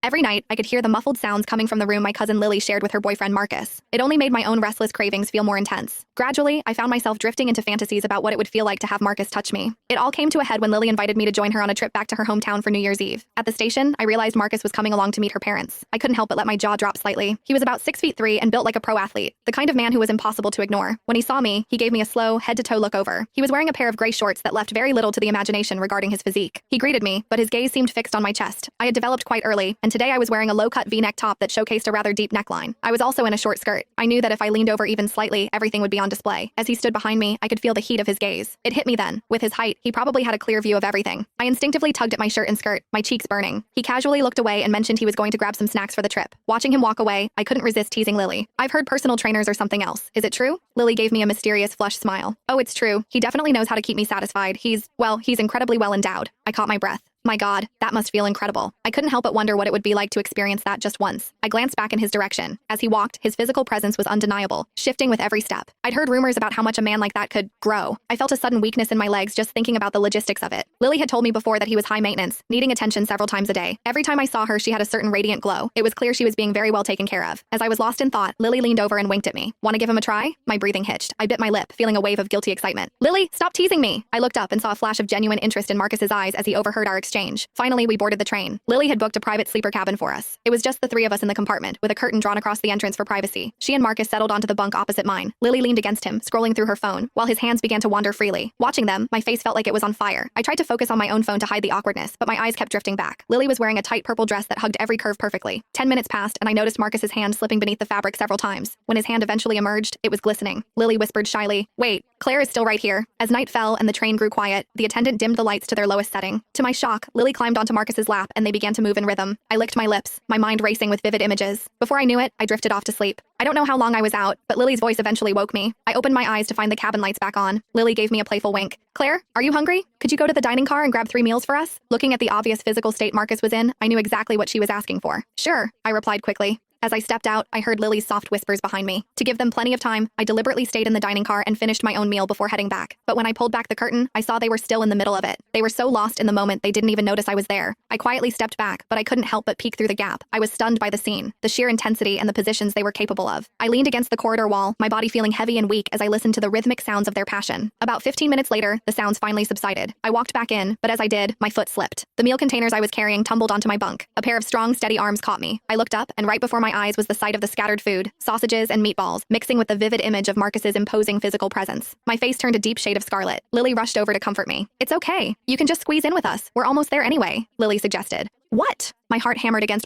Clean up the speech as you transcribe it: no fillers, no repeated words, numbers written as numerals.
Every night, I could hear the muffled sounds coming from the room my cousin Lily shared with her boyfriend Marcus. It only made my own restless cravings feel more intense. Gradually, I found myself drifting into fantasies about what it would feel like to have Marcus touch me. It all came to a head when Lily invited me to join her on a trip back to her hometown for New Year's Eve. At the station, I realized Marcus was coming along to meet her parents. I couldn't help but let my jaw drop slightly. He was about 6'3" and built like a pro athlete, the kind of man who was impossible to ignore. When he saw me, he gave me a slow, head-to-toe look over. He was wearing a pair of gray shorts that left very little to the imagination regarding his physique. He greeted me, but his gaze seemed fixed on my chest. I had developed quite early, and today I was wearing a low-cut V-neck top that showcased a rather deep neckline. I was also in a short skirt. I knew that if I leaned over even slightly, everything would be on display. As he stood behind me, I could feel the heat of his gaze. It hit me then. With his height, he probably had a clear view of everything. I instinctively tugged at my shirt and skirt, my cheeks burning. He casually looked away and mentioned he was going to grab some snacks for the trip. Watching him walk away, I couldn't resist teasing Lily. "I've heard personal trainers are something else. Is it true?" Lily gave me a mysterious flushed smile. "Oh, it's true. He definitely knows how to keep me satisfied. He's incredibly well endowed." I caught my breath. My God, that must feel incredible. I couldn't help but wonder what it would be like to experience that just once. I glanced back in his direction. As he walked, his physical presence was undeniable, shifting with every step. I'd heard rumors about how much a man like that could grow. I felt a sudden weakness in my legs just thinking about the logistics of it. Lily had told me before that he was high maintenance, needing attention several times a day. Every time I saw her, she had a certain radiant glow. It was clear she was being very well taken care of. As I was lost in thought, Lily leaned over and winked at me. "Want to give him a try?" My breathing hitched. I bit my lip, feeling a wave of guilty excitement. "Lily, stop teasing me!" I looked up and saw a flash of genuine interest in Marcus's eyes as he overheard our exchange. Finally, we boarded the train. Lily had booked a private sleeper cabin for us. It was just the three of us in the compartment, with a curtain drawn across the entrance for privacy. She and Marcus settled onto the bunk opposite mine. Lily leaned against him, scrolling through her phone, while his hands began to wander freely. Watching them, my face felt like it was on fire. I tried to focus on my own phone to hide the awkwardness, but my eyes kept drifting back. Lily was wearing a tight purple dress that hugged every curve perfectly. 10 minutes passed, and I noticed Marcus's hand slipping beneath the fabric several times. When his hand eventually emerged, it was glistening. Lily whispered shyly, "Wait, Claire is still right here." As night fell and the train grew quiet, the attendant dimmed the lights to their lowest setting. To my shock, Lily climbed onto Marcus's lap and they began to move in rhythm. I licked my lips, my mind racing with vivid images. Before I knew it, I drifted off to sleep. I don't know how long I was out, but Lily's voice eventually woke me. I opened my eyes to find the cabin lights back on. Lily gave me a playful wink. "Claire, are you hungry? Could you go to the dining car and grab 3 meals for us?" Looking at the obvious physical state Marcus was in, I knew exactly what she was asking for. "Sure," I replied quickly. As I stepped out, I heard Lily's soft whispers behind me. To give them plenty of time, I deliberately stayed in the dining car and finished my own meal before heading back. But when I pulled back the curtain, I saw they were still in the middle of it. They were so lost in the moment they didn't even notice I was there. I quietly stepped back, but I couldn't help but peek through the gap. I was stunned by the scene, the sheer intensity and the positions they were capable of. I leaned against the corridor wall, my body feeling heavy and weak as I listened to the rhythmic sounds of their passion. About 15 minutes later, the sounds finally subsided. I walked back in, but as I did, my foot slipped. The meal containers I was carrying tumbled onto my bunk. A pair of strong, steady arms caught me. I looked up, and right before my eyes was the sight of the scattered food, sausages and meatballs, mixing with the vivid image of Marcus's imposing physical presence. My face turned a deep shade of scarlet. Lily rushed over to comfort me. "It's okay. You can just squeeze in with us. We're almost there anyway," Lily suggested. "What?" My heart hammered against